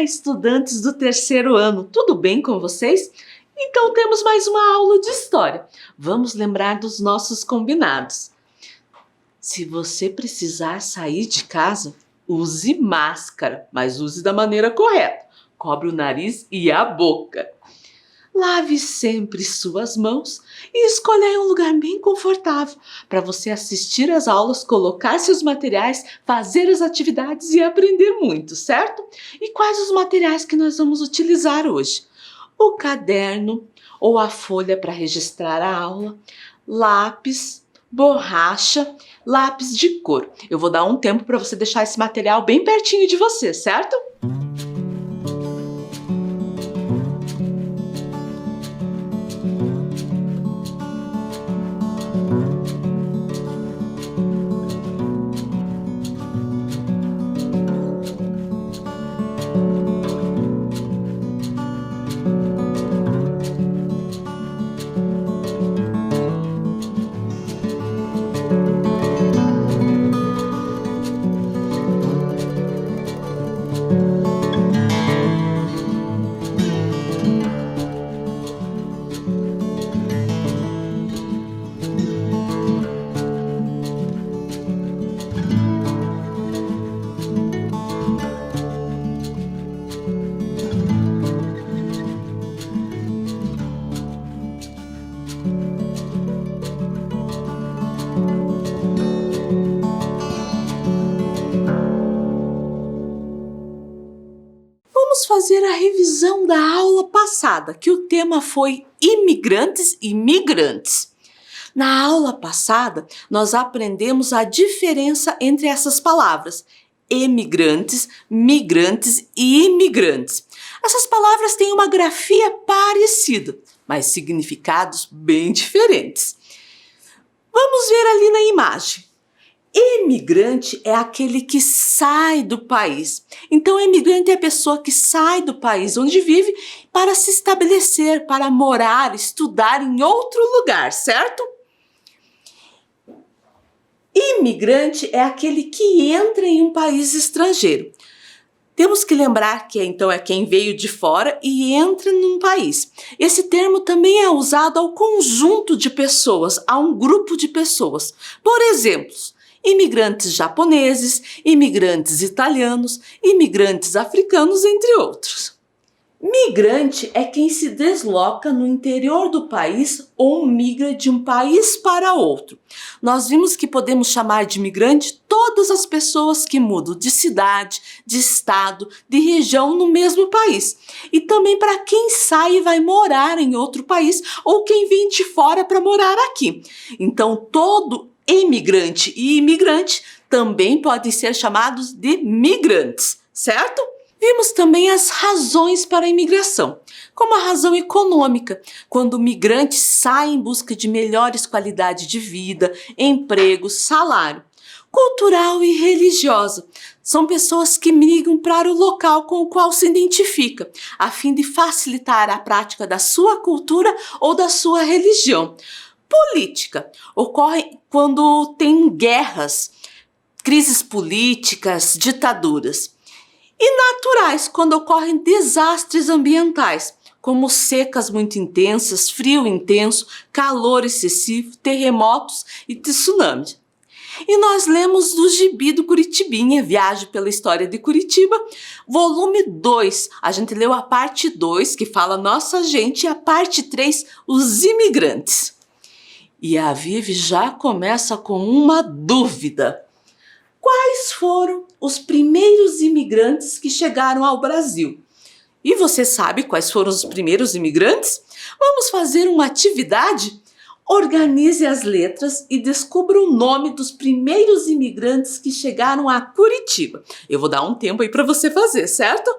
estudantes do terceiro ano, tudo bem com vocês? Então temos mais uma aula de história. Vamos lembrar dos nossos combinados. Se você precisar sair de casa, use máscara, mas use da maneira correta. Cobre o nariz e a boca. Lave sempre suas mãos e escolha um lugar bem confortável para você assistir às aulas, colocar seus materiais, fazer as atividades e aprender muito, certo? E quais os materiais que nós vamos utilizar hoje? O caderno ou a folha para registrar a aula, lápis, borracha, lápis de cor. Eu vou dar um tempo para você deixar esse material bem pertinho de você, certo? Vamos fazer a revisão da aula passada, que o tema foi imigrantes e migrantes. Na aula passada, nós aprendemos a diferença entre essas palavras, emigrantes, migrantes e imigrantes. Essas palavras têm uma grafia parecida, mas significados bem diferentes. Vamos ver ali na imagem. Imigrante é aquele que sai do país. Então, imigrante é a pessoa que sai do país onde vive para se estabelecer, para morar, estudar em outro lugar, certo? Imigrante é aquele que entra em um país estrangeiro. Temos que lembrar que então é quem veio de fora e entra num país. Esse termo também é usado ao conjunto de pessoas, a um grupo de pessoas. Por exemplo, imigrantes japoneses, imigrantes italianos, imigrantes africanos, entre outros. Migrante é quem se desloca no interior do país ou migra de um país para outro. Nós vimos que podemos chamar de migrante todas as pessoas que mudam de cidade, de estado, de região no mesmo país. E também para quem sai e vai morar em outro país ou quem vem de fora para morar aqui. Então, todo imigrante e imigrante também podem ser chamados de migrantes, certo? Vimos também as razões para a imigração, como a razão econômica, quando o migrante sai em busca de melhores qualidades de vida, emprego, salário. Cultural e religiosa, são pessoas que migram para o local com o qual se identifica, a fim de facilitar a prática da sua cultura ou da sua religião. Política ocorre quando tem guerras, crises políticas, ditaduras. E naturais, quando ocorrem desastres ambientais, como secas muito intensas, frio intenso, calor excessivo, terremotos e tsunamis. E nós lemos do Gibi do Curitibinha, Viagem pela História de Curitiba, volume 2. A gente leu a parte 2, que fala Nossa Gente, e a parte 3, Os Imigrantes. E a Vivi já começa com uma dúvida. Quais foram os primeiros imigrantes que chegaram ao Brasil? E você sabe quais foram os primeiros imigrantes? Vamos fazer uma atividade? Organize as letras e descubra o nome dos primeiros imigrantes que chegaram a Curitiba. Eu vou dar um tempo aí para você fazer, certo?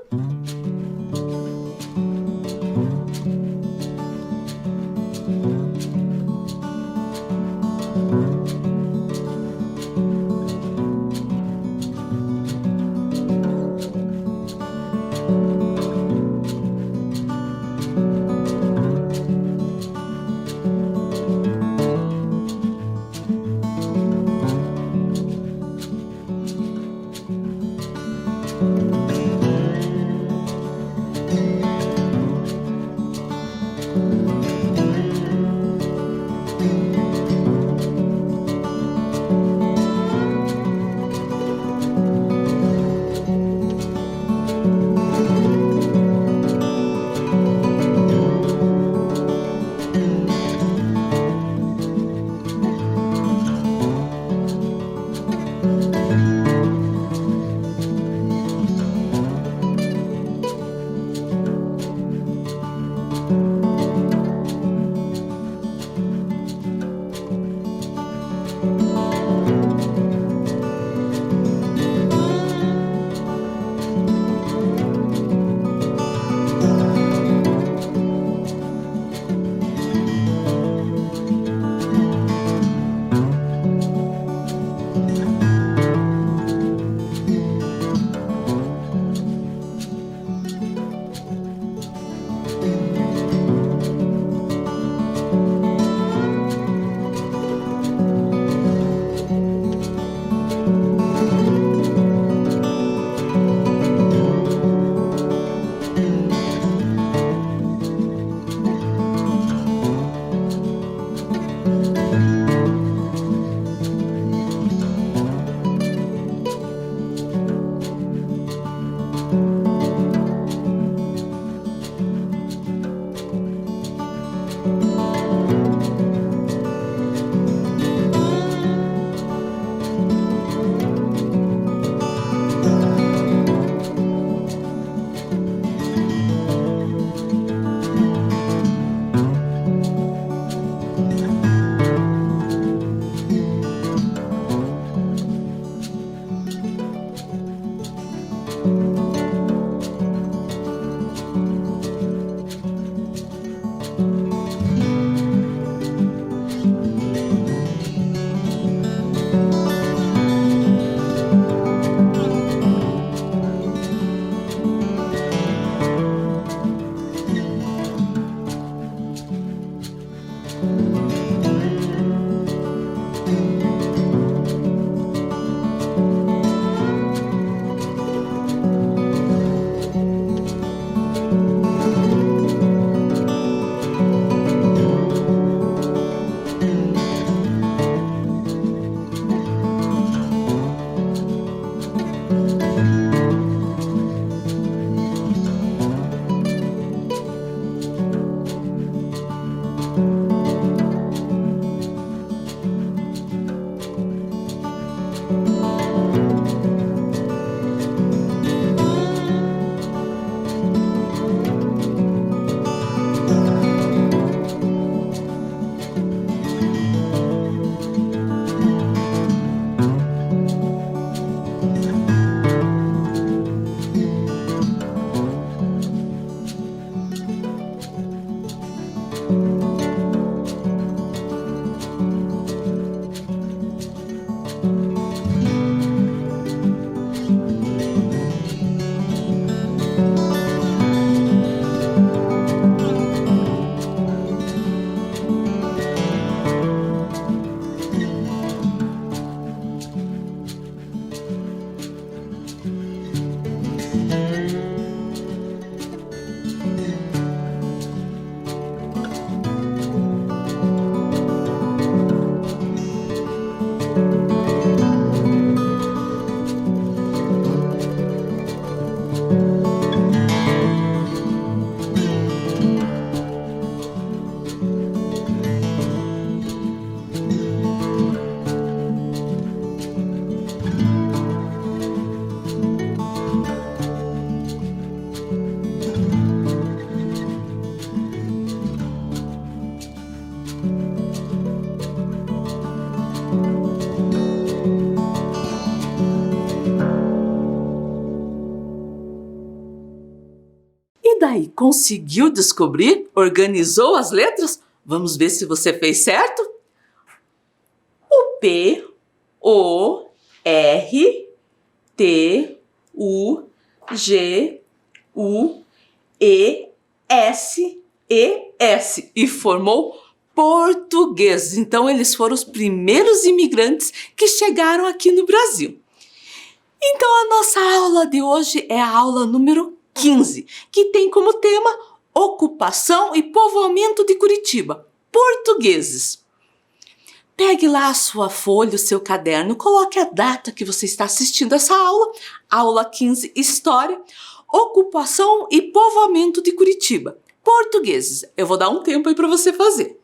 E daí, conseguiu descobrir? Organizou as letras? Vamos ver se você fez certo? O P, O, R, T, U, G, U, E, S, E, S. E formou português. Então, eles foram os primeiros imigrantes que chegaram aqui no Brasil. Então, a nossa aula de hoje é a aula número 15, que tem como tema Ocupação e Povoamento de Curitiba, portugueses. Pegue lá a sua folha, o seu caderno, coloque a data que você está assistindo essa aula, aula 15, História, Ocupação e Povoamento de Curitiba, portugueses. Eu vou dar um tempo aí para você fazer.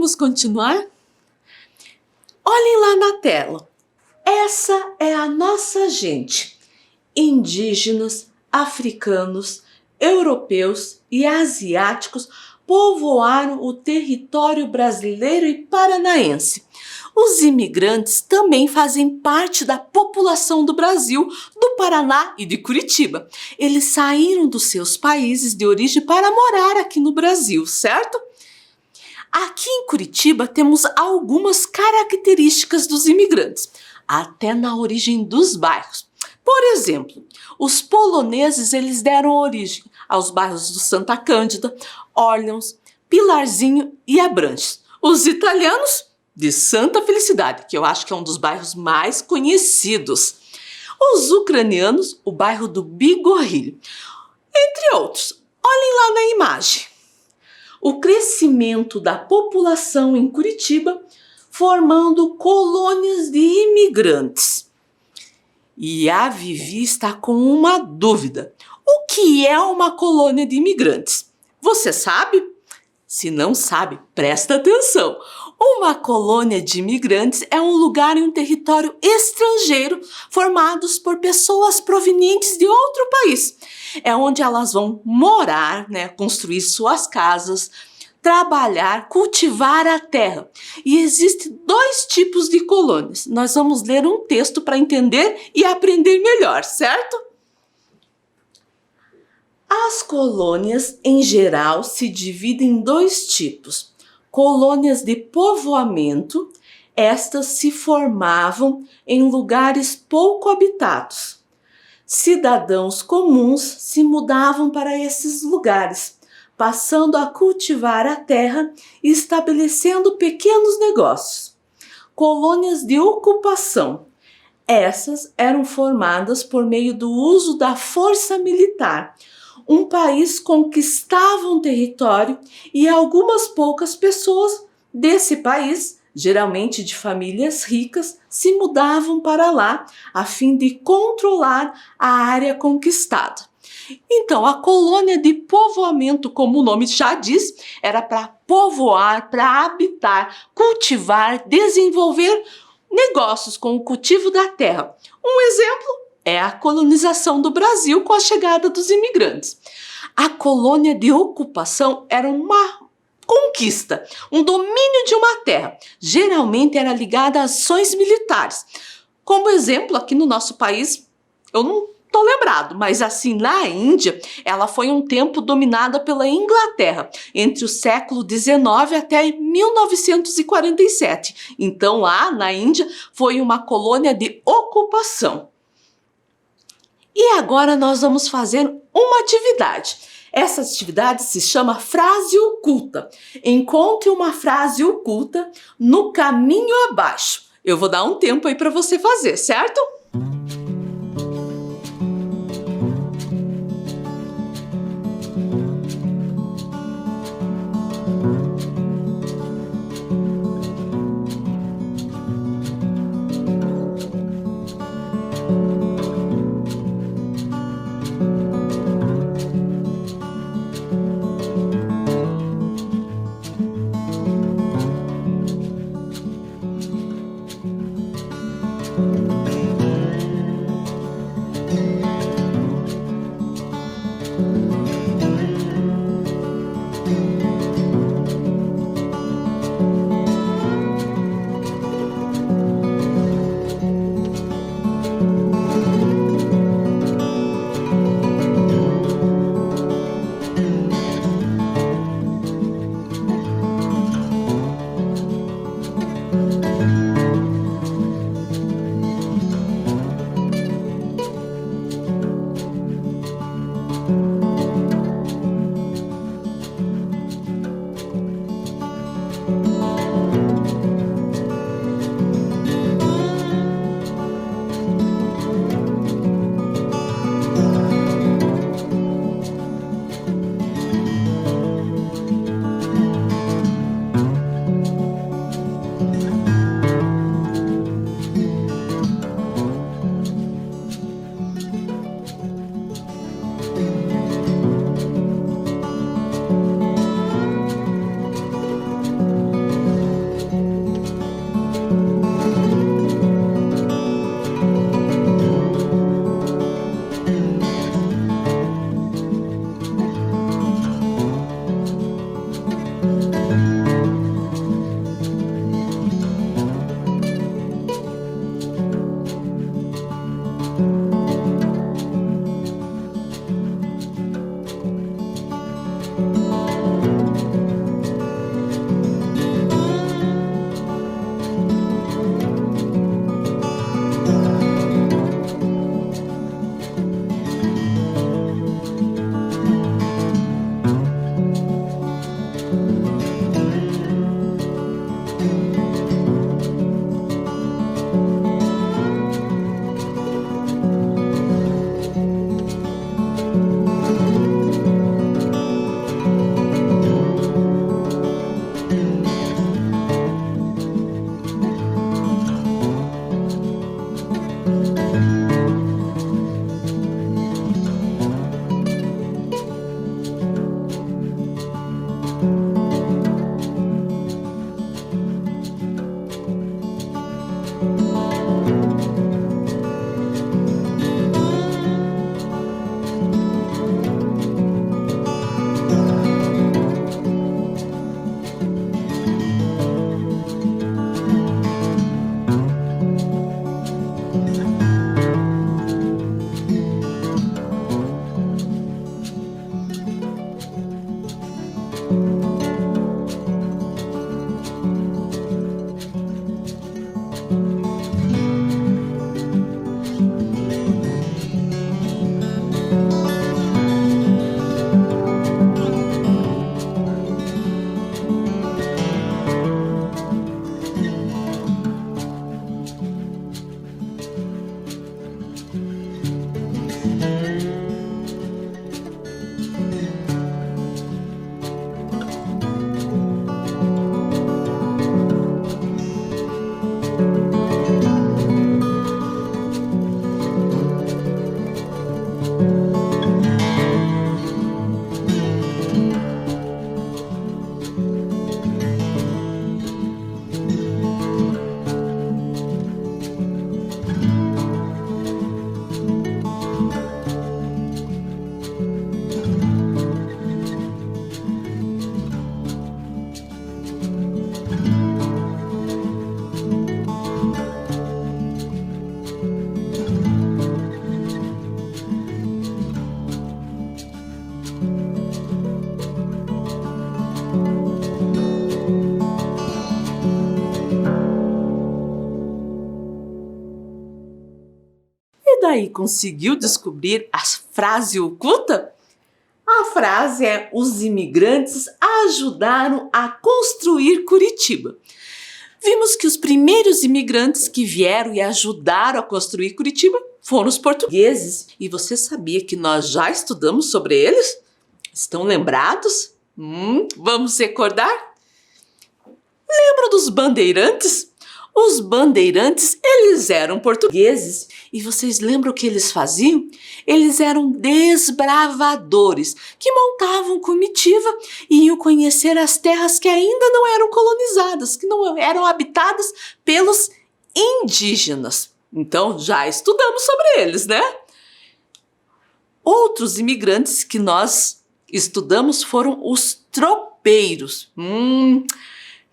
Vamos continuar? Olhem lá na tela. Essa é a nossa gente. Indígenas, africanos, europeus e asiáticos povoaram o território brasileiro e paranaense. Os imigrantes também fazem parte da população do Brasil, do Paraná e de Curitiba. Eles saíram dos seus países de origem para morar aqui no Brasil, certo? Aqui em Curitiba temos algumas características dos imigrantes, até na origem dos bairros. Por exemplo, os poloneses eles deram origem aos bairros do Santa Cândida, Orleans, Pilarzinho e Abranches. Os italianos de Santa Felicidade, que eu acho que é um dos bairros mais conhecidos. Os ucranianos, o bairro do Bigorrilho, entre outros. Olhem lá na imagem. O crescimento da população em Curitiba, formando colônias de imigrantes. E a Vivi está com uma dúvida. O que é uma colônia de imigrantes? Você sabe? Se não sabe, presta atenção. Uma colônia de imigrantes é um lugar em um território estrangeiro formados por pessoas provenientes de outro país. É onde elas vão morar, construir suas casas, trabalhar, cultivar a terra. E existem 2 tipos de colônias. Nós vamos ler um texto para entender e aprender melhor, certo? As colônias, em geral, se dividem em 2 tipos. Colônias de povoamento, estas se formavam em lugares pouco habitados. Cidadãos comuns se mudavam para esses lugares, passando a cultivar a terra e estabelecendo pequenos negócios. Colônias de ocupação. Essas eram formadas por meio do uso da força militar. Um país conquistava um território e algumas poucas pessoas desse país, geralmente de famílias ricas, se mudavam para lá a fim de controlar a área conquistada. Então, a colônia de povoamento, como o nome já diz, era para povoar, para habitar, cultivar, desenvolver negócios com o cultivo da terra. Um exemplo é a colonização do Brasil com a chegada dos imigrantes. A colônia de ocupação era uma conquista, um domínio de uma terra. Geralmente era ligada a ações militares. Como exemplo, aqui no nosso país, eu não estou lembrado, mas assim, na Índia, ela foi um tempo dominada pela Inglaterra, entre o século XIX até 1947. Então, lá na Índia, foi uma colônia de ocupação. E agora nós vamos fazer uma atividade. Essa atividade se chama frase oculta. Encontre uma frase oculta no caminho abaixo. Eu vou dar um tempo aí para você fazer, certo? E daí, conseguiu descobrir a frase oculta? A frase é: os imigrantes ajudaram a construir Curitiba. Vimos que os primeiros imigrantes que vieram e ajudaram a construir Curitiba foram os portugueses. E você sabia que nós já estudamos sobre eles? Estão lembrados? Vamos recordar? Lembra dos bandeirantes? Os bandeirantes, eles eram portugueses. E vocês lembram o que eles faziam? Eles eram desbravadores que montavam comitiva e iam conhecer as terras que ainda não eram colonizadas, que não eram habitadas pelos indígenas. Então, já estudamos sobre eles, né? Outros imigrantes que nós estudamos foram os tropeiros.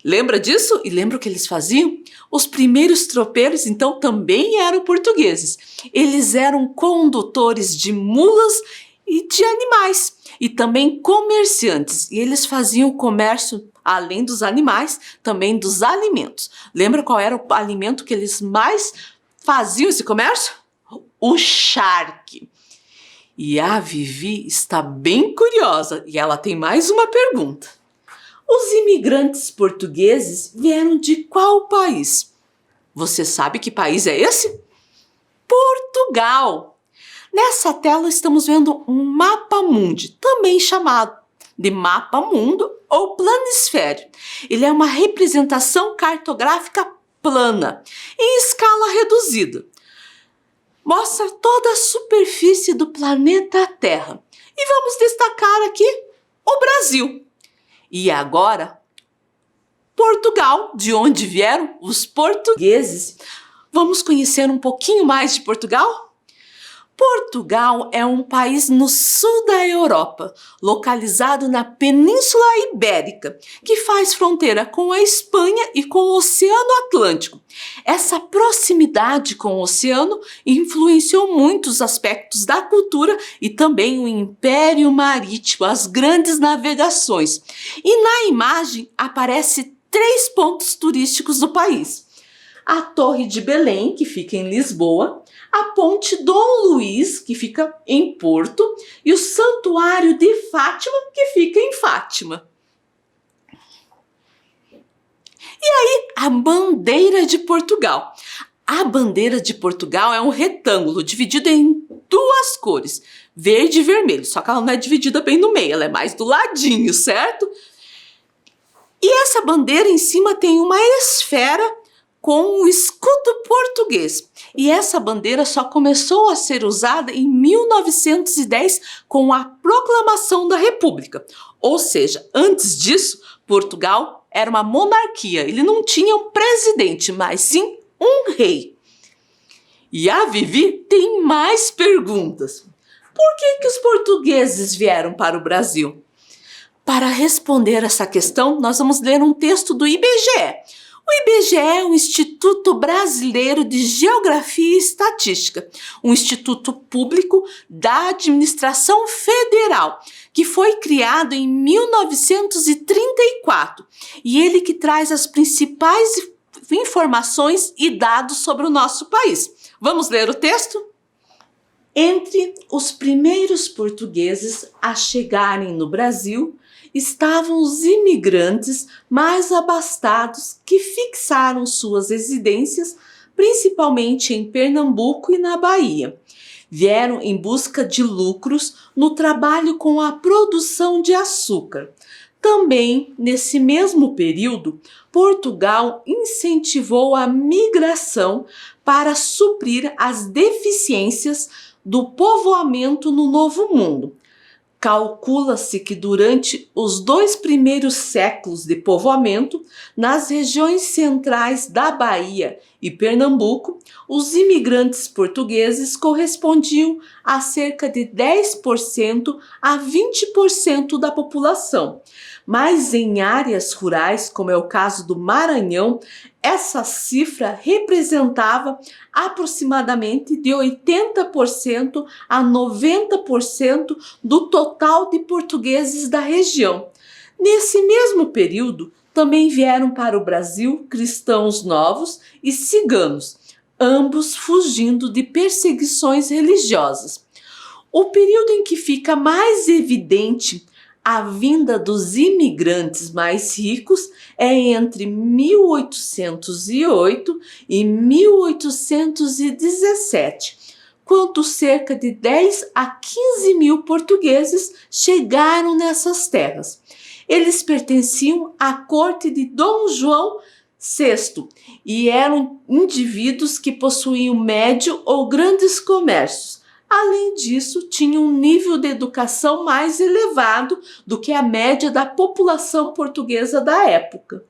Lembra disso? E lembra o que eles faziam? Os primeiros tropeiros, então, também eram portugueses. Eles eram condutores de mulas e de animais, e também comerciantes. E eles faziam o comércio, além dos animais, também dos alimentos. Lembra qual era o alimento que eles mais faziam esse comércio? O charque. E a Vivi está bem curiosa, e ela tem mais uma pergunta. Os imigrantes portugueses vieram de qual país? Você sabe que país é esse? Portugal! Nessa tela estamos vendo um mapa mundi, também chamado de mapa mundo ou planisfério. Ele é uma representação cartográfica plana, em escala reduzida. Mostra toda a superfície do planeta Terra. E vamos destacar aqui o Brasil. E agora, Portugal, de onde vieram os portugueses. Vamos conhecer um pouquinho mais de Portugal? Portugal é um país no sul da Europa, localizado na Península Ibérica, que faz fronteira com a Espanha e com o Oceano Atlântico. Essa proximidade com o oceano influenciou muitos aspectos da cultura e também o Império Marítimo, as grandes navegações. E na imagem aparecem 3 pontos turísticos do país: a Torre de Belém, que fica em Lisboa, a Ponte Dom Luís, que fica em Porto, e o Santuário de Fátima, que fica em Fátima. E aí, a bandeira de Portugal. A bandeira de Portugal é um retângulo dividido em 2 cores, verde e vermelho, só que ela não é dividida bem no meio, ela é mais do ladinho, certo? E essa bandeira em cima tem uma esfera com o escudo português. E essa bandeira só começou a ser usada em 1910 com a proclamação da República. Ou seja, antes disso, Portugal era uma monarquia. Ele não tinha um presidente, mas sim um rei. E a Vivi tem mais perguntas. Por que os portugueses vieram para o Brasil? Para responder essa questão, nós vamos ler um texto do IBGE. O IBGE é o Instituto Brasileiro de Geografia e Estatística, um instituto público da administração federal que foi criado em 1934, e ele que traz as principais informações e dados sobre o nosso país. Vamos ler o texto? Entre os primeiros portugueses a chegarem no Brasil estavam os imigrantes mais abastados que fixaram suas residências principalmente em Pernambuco e na Bahia. Vieram em busca de lucros no trabalho com a produção de açúcar. Também, nesse mesmo período, Portugal incentivou a migração para suprir as deficiências do povoamento no Novo Mundo. Calcula-se que durante os 2 primeiros séculos de povoamento, nas regiões centrais da Bahia e Pernambuco, os imigrantes portugueses correspondiam a cerca de 10% a 20% da população. Mas em áreas rurais, como é o caso do Maranhão, essa cifra representava aproximadamente de 80% a 90% do total de portugueses da região. Nesse mesmo período, também vieram para o Brasil cristãos novos e ciganos, ambos fugindo de perseguições religiosas. O período em que fica mais evidente a vinda dos imigrantes mais ricos é entre 1808 e 1817, quando cerca de 10 a 15 mil portugueses chegaram nessas terras. Eles pertenciam à corte de Dom João VI e eram indivíduos que possuíam médio ou grandes comércios. Além disso, tinham um nível de educação mais elevado do que a média da população portuguesa da época.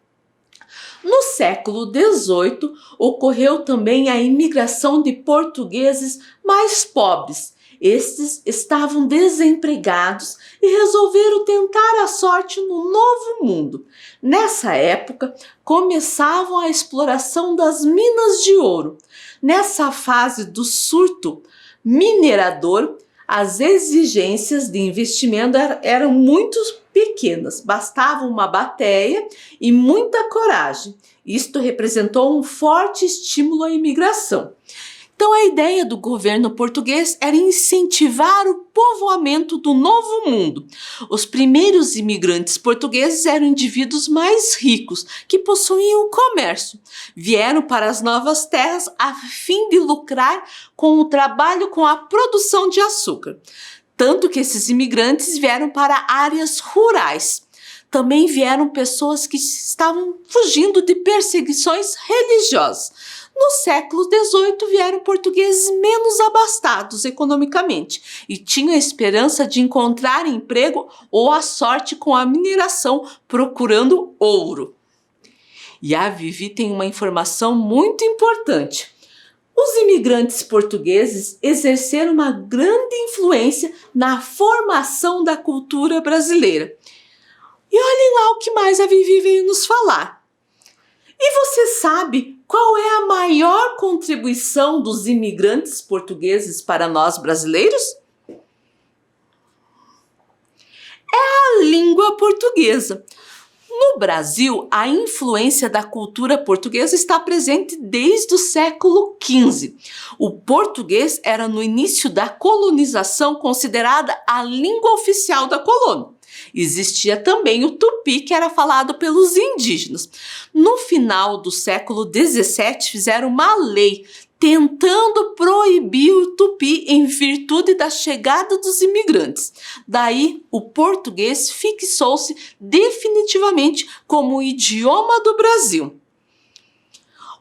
No século XVIII, ocorreu também a imigração de portugueses mais pobres. Estes estavam desempregados e resolveram tentar a sorte no Novo Mundo. Nessa época, começavam a exploração das minas de ouro. Nessa fase do surto minerador, as exigências de investimento eram muito pequenas, bastava uma bateia e muita coragem. Isto representou um forte estímulo à imigração. Então a ideia do governo português era incentivar o povoamento do Novo Mundo. Os primeiros imigrantes portugueses eram indivíduos mais ricos, que possuíam comércio. Vieram para as novas terras a fim de lucrar com o trabalho com a produção de açúcar. Tanto que esses imigrantes vieram para áreas rurais. Também vieram pessoas que estavam fugindo de perseguições religiosas. No século XVIII vieram portugueses menos abastados economicamente e tinham a esperança de encontrar emprego ou a sorte com a mineração procurando ouro. E a Vivi tem uma informação muito importante. Os imigrantes portugueses exerceram uma grande influência na formação da cultura brasileira. E olhem lá o que mais a Vivi veio nos falar. E você sabe qual é a maior contribuição dos imigrantes portugueses para nós brasileiros? É a língua portuguesa. No Brasil, a influência da cultura portuguesa está presente desde o século XV. O português era, no início da colonização, considerada a língua oficial da colônia. Existia também o tupi, que era falado pelos indígenas. No final do século XVII, fizeram uma lei tentando proibir o tupi em virtude da chegada dos imigrantes. Daí, o português fixou-se definitivamente como o idioma do Brasil.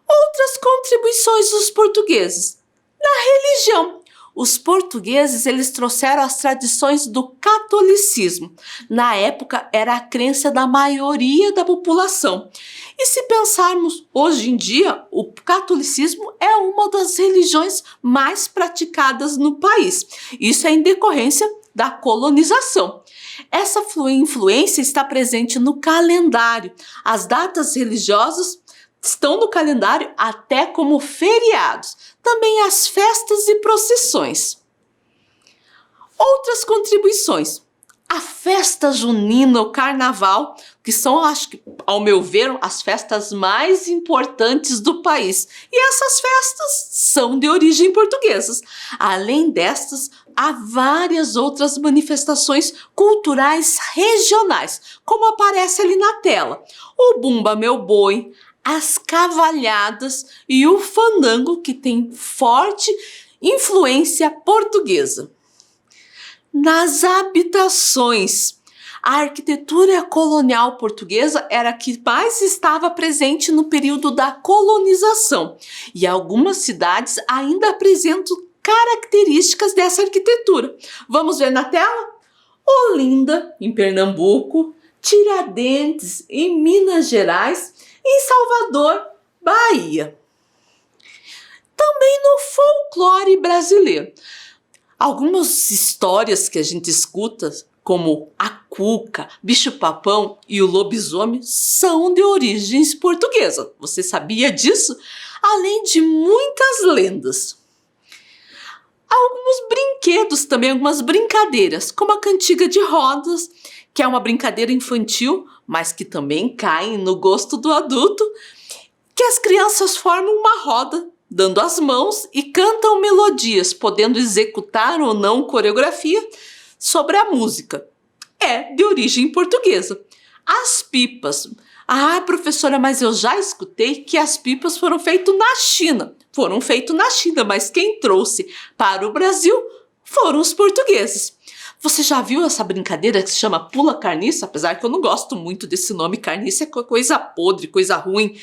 Outras contribuições dos portugueses. Na religião. Os portugueses, eles trouxeram as tradições do catolicismo. Na época, era a crença da maioria da população. E se pensarmos hoje em dia, o catolicismo é uma das religiões mais praticadas no país. Isso é em decorrência da colonização. Essa influência está presente no calendário. As datas religiosas estão no calendário até como feriados. Também as festas e procissões. Outras contribuições. A festa junina, o carnaval, que são, acho que, ao meu ver, as festas mais importantes do país. E essas festas são de origem portuguesa. Além destas, há várias outras manifestações culturais regionais, como aparece ali na tela. O Bumba Meu Boi, as cavalhadas e o fandango, que tem forte influência portuguesa. Nas habitações, a arquitetura colonial portuguesa era a que mais estava presente no período da colonização, e algumas cidades ainda apresentam características dessa arquitetura. Vamos ver na tela? Olinda, em Pernambuco, Tiradentes, em Minas Gerais, e em Salvador, Bahia. Também no folclore brasileiro. Algumas histórias que a gente escuta, como a cuca, bicho-papão e o lobisomem, são de origens portuguesas. Você sabia disso? Além de muitas lendas. Alguns brinquedos também, algumas brincadeiras, como a cantiga de rodas, que é uma brincadeira infantil, mas que também cai no gosto do adulto, que as crianças formam uma roda, dando as mãos e cantam melodias, podendo executar ou não coreografia sobre a música. É de origem portuguesa. As pipas. Ah, professora, mas eu já escutei que as pipas foram feitas na China. Foram feitas na China, mas quem trouxe para o Brasil foram os portugueses. Você já viu essa brincadeira que se chama pula carniça? Apesar que eu não gosto muito desse nome, carniça é coisa podre, coisa ruim.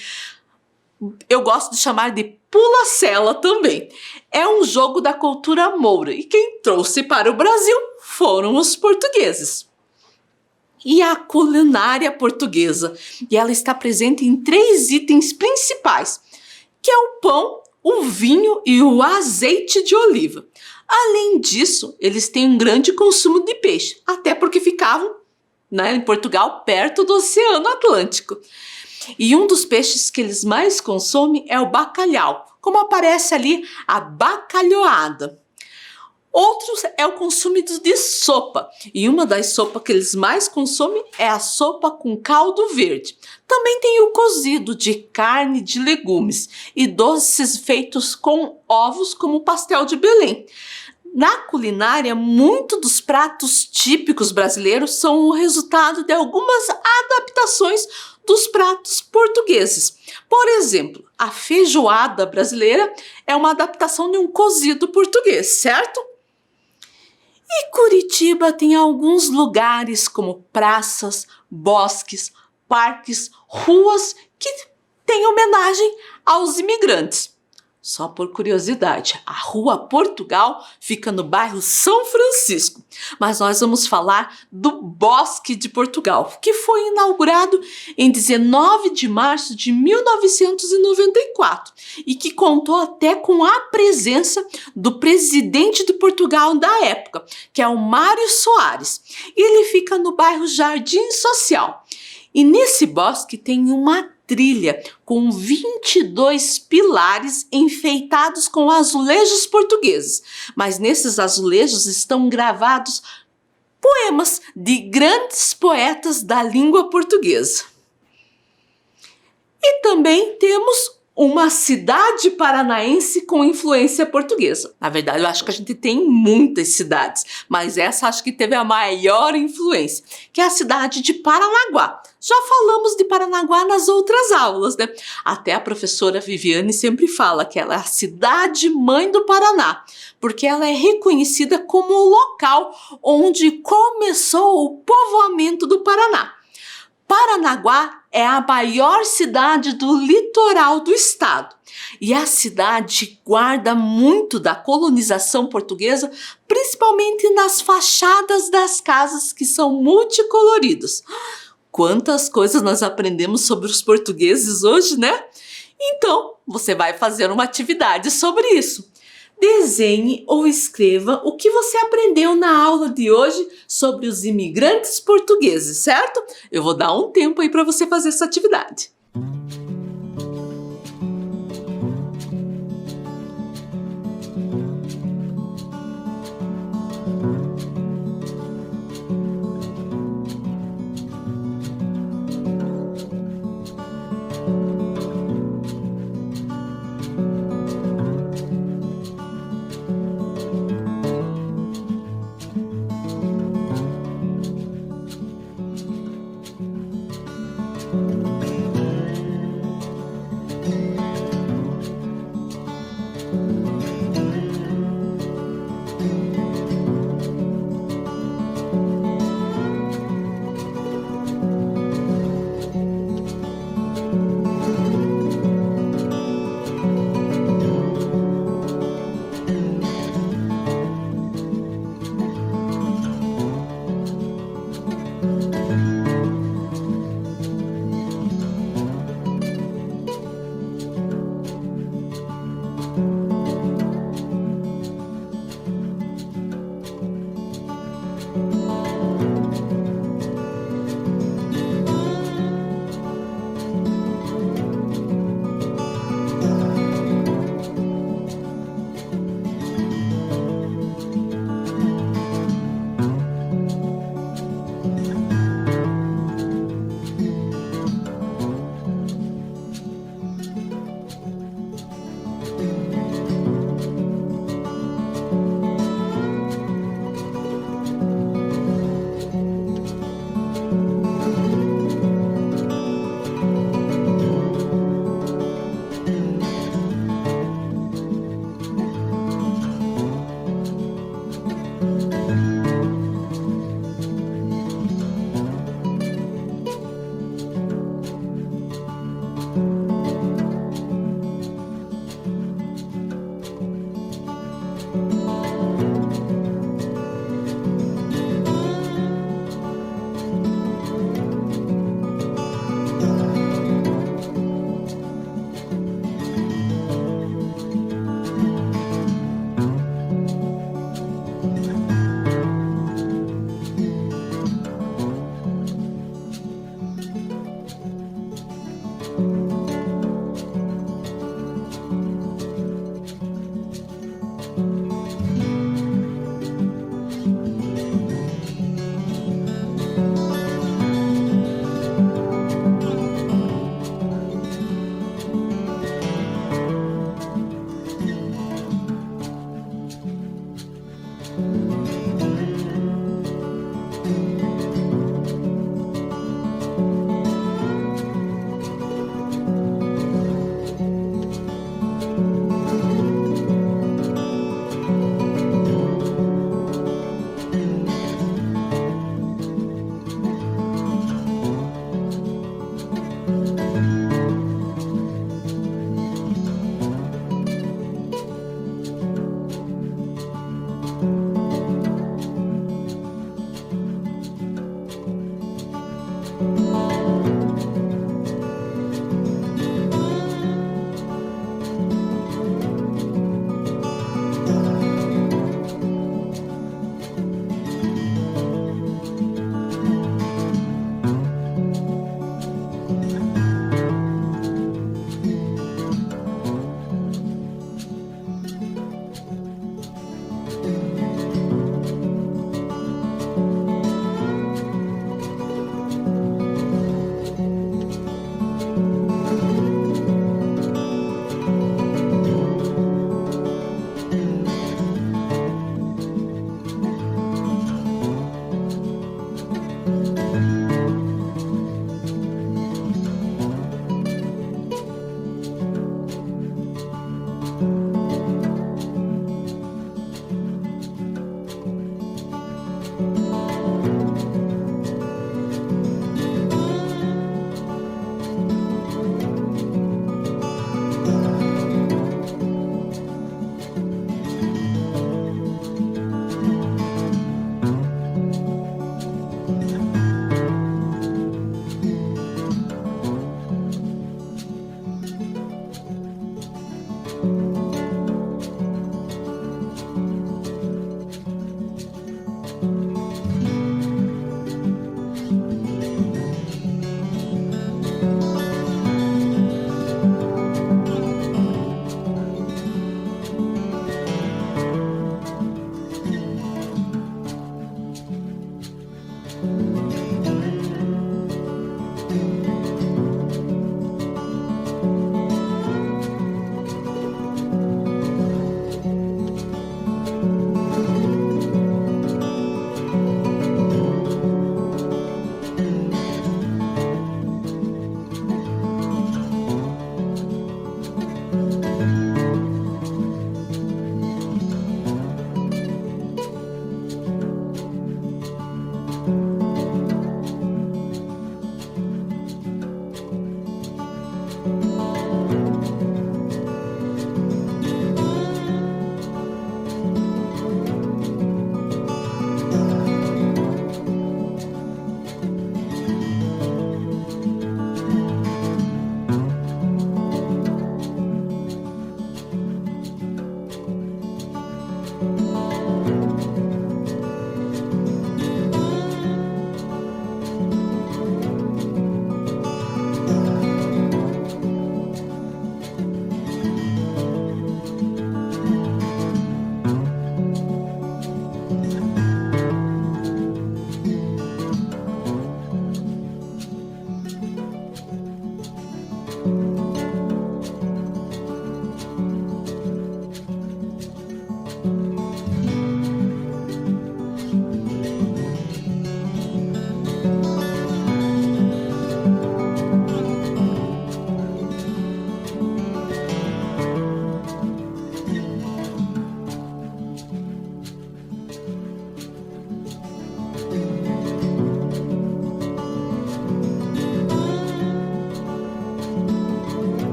Eu gosto de chamar de pula-sela também. É um jogo da cultura moura e quem trouxe para o Brasil foram os portugueses. E a culinária portuguesa, e ela está presente em 3 itens principais, que é o pão, o vinho e o azeite de oliva. Além disso, eles têm um grande consumo de peixe, até porque ficavam, em Portugal, perto do Oceano Atlântico. E um dos peixes que eles mais consomem é o bacalhau, como aparece ali a bacalhoada. Outros é o consumo de sopa, e uma das sopas que eles mais consomem é a sopa com caldo verde. Também tem o cozido de carne de legumes e doces feitos com ovos, como o pastel de Belém. Na culinária, muitos dos pratos típicos brasileiros são o resultado de algumas adaptações dos pratos portugueses. Por exemplo, a feijoada brasileira é uma adaptação de um cozido português, certo? E Curitiba tem alguns lugares como praças, bosques, parques, ruas que têm homenagem aos imigrantes. Só por curiosidade, a Rua Portugal fica no bairro São Francisco, mas nós vamos falar do Bosque de Portugal, que foi inaugurado em 19 de março de 1994 e que contou até com a presença do presidente de Portugal da época, que é o Mário Soares. Ele fica no bairro Jardim Social. E nesse bosque tem uma trilha com 22 pilares enfeitados com azulejos portugueses. Mas nesses azulejos estão gravados poemas de grandes poetas da língua portuguesa. E também temos uma cidade paranaense com influência portuguesa. Na verdade, eu acho que a gente tem muitas cidades, mas essa acho que teve a maior influência, que é a cidade de Paranaguá. Já falamos de Paranaguá nas outras aulas, né? Até a professora Viviane sempre fala que ela é a cidade mãe do Paraná, porque ela é reconhecida como o local onde começou o povoamento do Paraná. Paranaguá é a maior cidade do litoral do estado e a cidade guarda muito da colonização portuguesa, principalmente nas fachadas das casas que são multicoloridas. Quantas coisas nós aprendemos sobre os portugueses hoje, né? Então, você vai fazer uma atividade sobre isso. Desenhe ou escreva o que você aprendeu na aula de hoje sobre os imigrantes portugueses, certo? Eu vou dar um tempo aí para você fazer essa atividade.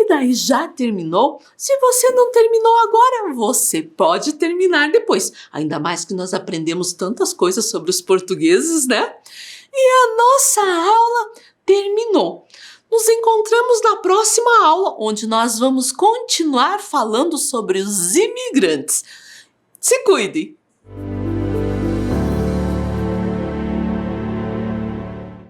E daí, já terminou? Se você não terminou agora, você pode terminar depois. Ainda mais que nós aprendemos tantas coisas sobre os portugueses, né? E a nossa aula terminou. Nos encontramos na próxima aula, onde nós vamos continuar falando sobre os imigrantes. Se cuidem!